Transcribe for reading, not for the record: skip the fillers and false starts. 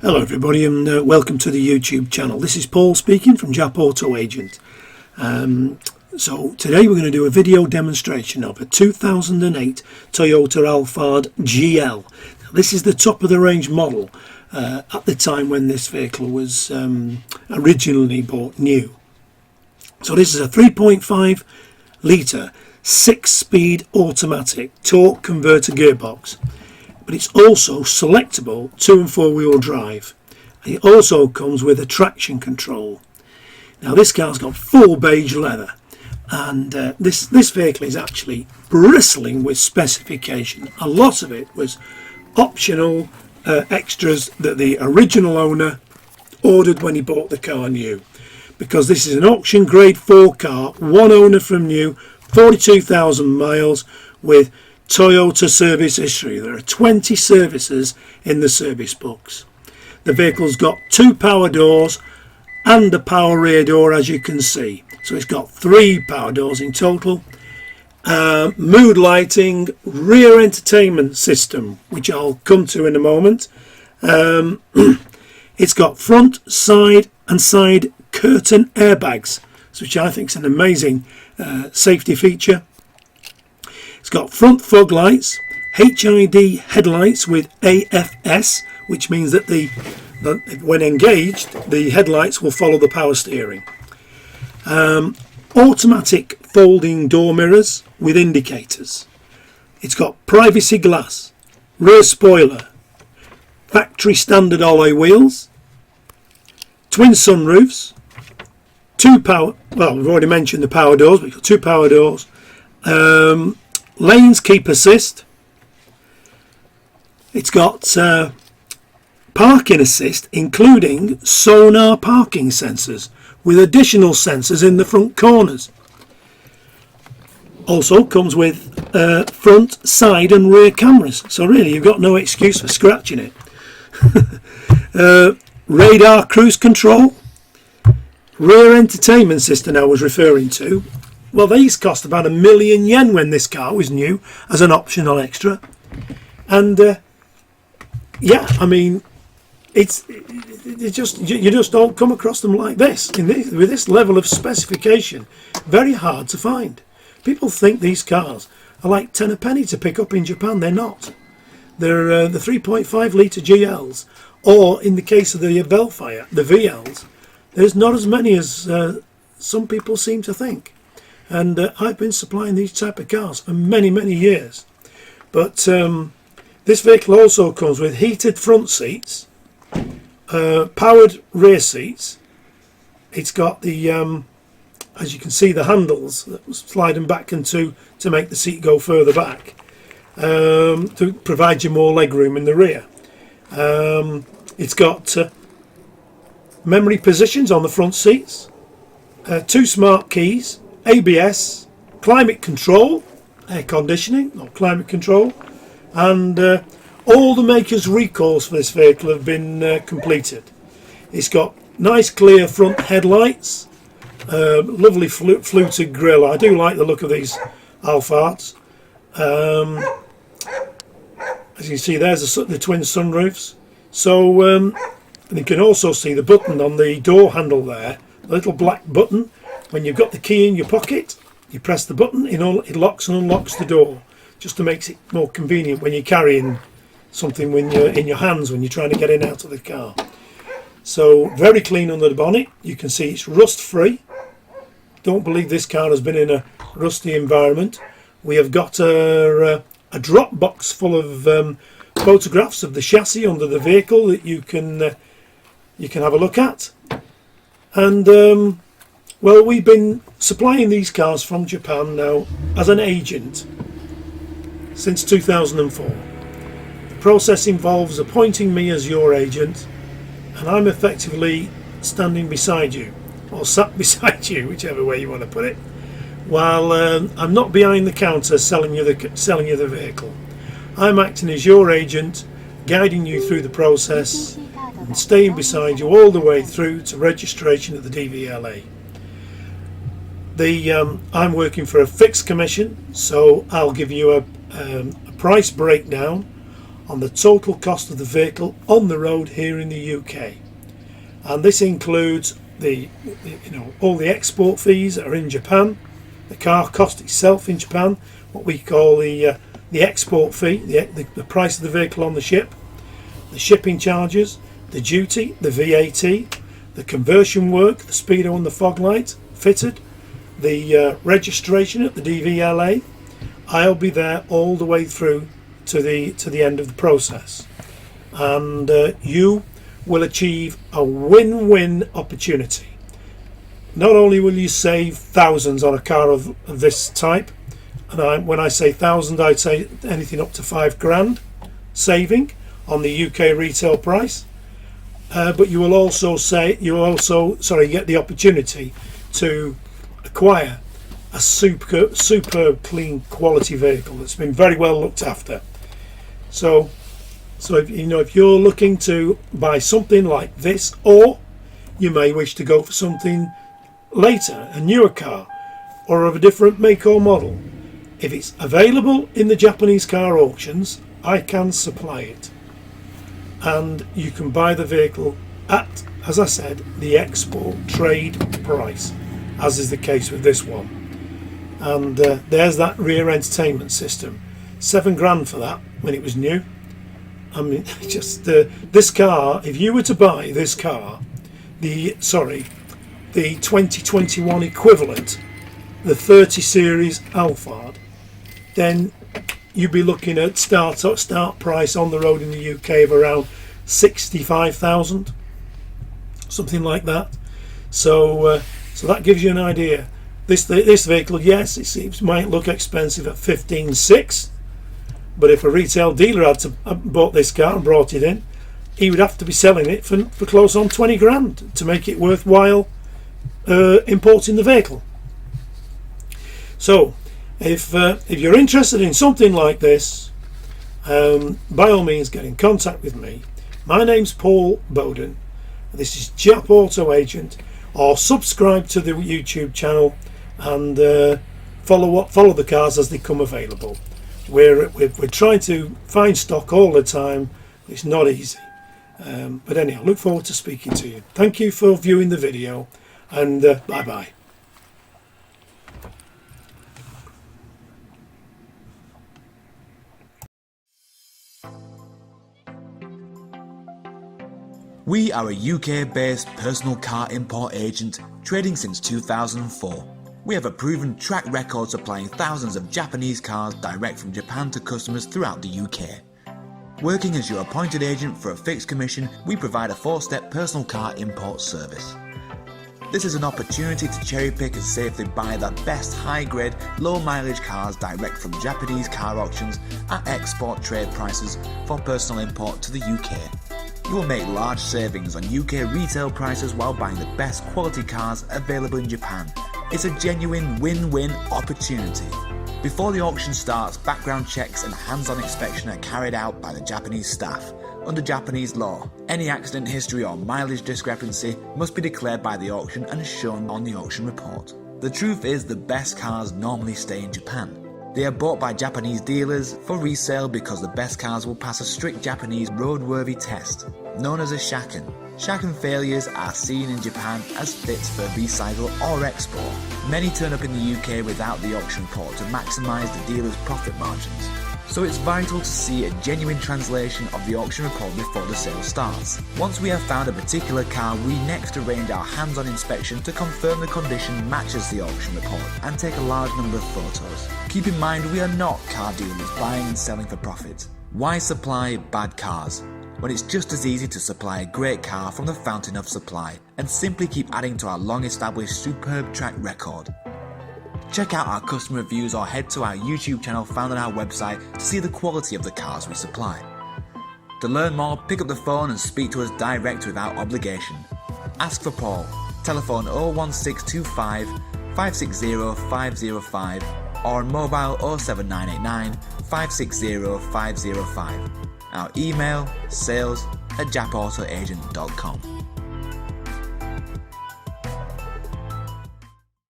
Hello everybody and welcome to the YouTube channel. This is Paul speaking from Jap-Auto-Agent. So today we're going to do a video demonstration of a 2008 Toyota Alphard GL. Now, this is the top of the range model at the time when this vehicle was originally bought new. So this is a 3.5 litre 6-speed automatic torque converter gearbox. But it's also selectable 2 and 4-wheel drive. It also comes with a traction control. Now this car's got full beige leather, and this vehicle is actually bristling with specification. A lot of it was optional extras that the original owner ordered when he bought the car new, because this is an auction grade 4 car, one owner from new, 42,000 miles, with Toyota service history. There are 20 services in the service books. The vehicle's got 2 power doors and a power rear door, as you can see. So it's got 3 power doors in total. Mood lighting, rear entertainment system, which I'll come to in a moment. It's got front, side and side curtain airbags, which I think is an amazing safety feature. It's got front fog lights, HID headlights with AFS, which means that when engaged, the headlights will follow the power steering. Automatic folding door mirrors with indicators. It's got privacy glass, rear spoiler, factory standard alloy wheels, twin sunroofs, 2 power, well, we've already mentioned the power doors, we've got 2 power doors, lanes keep assist. It's got parking assist, including sonar parking sensors with additional sensors in the front corners. Also comes with front, side and rear cameras, so really you've got no excuse for scratching it. Radar cruise control, rear entertainment system I was referring to. Well, these cost about £1,000,000 when this car was new as an optional extra, and yeah, I mean, you just don't come across them like this with this level of specification. Very hard to find. People think these cars are like 10 a penny to pick up in Japan. They're not. They're the 3.5 litre GLs, or in the case of the Vellfire, the VLs. There's not as many as some people seem to think. And I've been supplying these type of cars for many years. But this vehicle also comes with heated front seats, powered rear seats. It's got the, as you can see, the handles that slide them back into to make the seat go further back, to provide you more leg room in the rear. It's got memory positions on the front seats, 2 smart keys, ABS, climate control, air conditioning, not climate control, and all the makers' recalls for this vehicle have been completed. It's got nice clear front headlights, lovely fluted grille. I do like the look of these Alphards. As you can see, there's the twin sunroofs. So and you can also see the button on the door handle there, the little black button. When you've got the key in your pocket, you press the button, it locks and unlocks the door, just to make it more convenient when you're carrying something when you're in your hands when you're trying to get in and out of the car. So very clean under the bonnet. You can see it's rust free. Don't believe this car has been in a rusty environment. We have got a drop box full of photographs of the chassis under the vehicle that you can have a look at. And well, we've been supplying these cars from Japan now as an agent since 2004. The process involves appointing me as your agent, and I'm effectively standing beside you, or sat beside you, whichever way you want to put it, while I'm not behind the counter selling you the vehicle. I'm acting as your agent, guiding you through the process and staying beside you all the way through to registration of the DVLA. I'm working for a fixed commission, so I'll give you a price breakdown on the total cost of the vehicle on the road here in the UK. And this includes all the export fees that are in Japan, the car cost itself in Japan, what we call the export fee, the price of the vehicle on the ship, the shipping charges, the duty, the VAT, the conversion work, the speedo and the fog light fitted, the registration at the DVLA. I'll be there all the way through to the end of the process, and you will achieve a win-win opportunity. Not only will you save thousands on a car of this type, and when I say thousand, I'd say anything up to £5,000 saving on the UK retail price, but you will also get the opportunity to acquire a superb clean quality vehicle that's been very well looked after. So if you're looking to buy something like this, or you may wish to go for something later, a newer car or of a different make or model, if it's available in the Japanese car auctions, I can supply it, and you can buy the vehicle at, as I said, the export trade price, as is the case with this one. And there's that rear entertainment system, £7,000 for that when it was new. I mean, just this car, if you were to buy this car, the 2021 equivalent, the 30 series Alphard, then you'd be looking at start price on the road in the UK of around 65,000, something like that. So that gives you an idea. This vehicle, yes, it might look expensive at 15,600, but if a retail dealer had bought this car and brought it in, he would have to be selling it for close on 20 grand to make it worthwhile importing the vehicle. So if you're interested in something like this, by all means get in contact with me. My name's Paul Bowden. This is Jap-Auto-Agent, or subscribe to the YouTube channel and follow the cars as they come available. We're trying to find stock all the time. It's not easy, but anyhow, look forward to speaking to you. Thank you for viewing the video, and bye bye. We are a UK-based personal car import agent trading since 2004. We have a proven track record supplying thousands of Japanese cars direct from Japan to customers throughout the UK. Working as your appointed agent for a fixed commission, we provide a 4-step personal car import service. This is an opportunity to cherry pick and safely buy the best high-grade, low-mileage cars direct from Japanese car auctions at export trade prices for personal import to the UK. You will make large savings on UK retail prices while buying the best quality cars available in Japan. It's a genuine win-win opportunity. Before the auction starts, background checks and hands-on inspection are carried out by the Japanese staff. Under Japanese law, any accident history or mileage discrepancy must be declared by the auction and shown on the auction report. The truth is, the best cars normally stay in Japan. They are bought by Japanese dealers for resale because the best cars will pass a strict Japanese roadworthy test, known as a shaken. Shaken failures are seen in Japan as fits for recycle or export. Many turn up in the UK without the auction report to maximise the dealer's profit margins. So it's vital to see a genuine translation of the auction report before the sale starts. Once we have found a particular car, we next arrange our hands-on inspection to confirm the condition matches the auction report and take a large number of photos. Keep in mind, we are not car dealers buying and selling for profit. Why supply bad cars when it's just as easy to supply a great car from the fountain of supply and simply keep adding to our long-established superb track record? Check out our customer reviews or head to our YouTube channel found on our website to see the quality of the cars we supply. To learn more, pick up the phone and speak to us direct without obligation. Ask for Paul. Telephone 01625 560 505 or mobile 07989 560 505. Our email sales@japautoagent.com.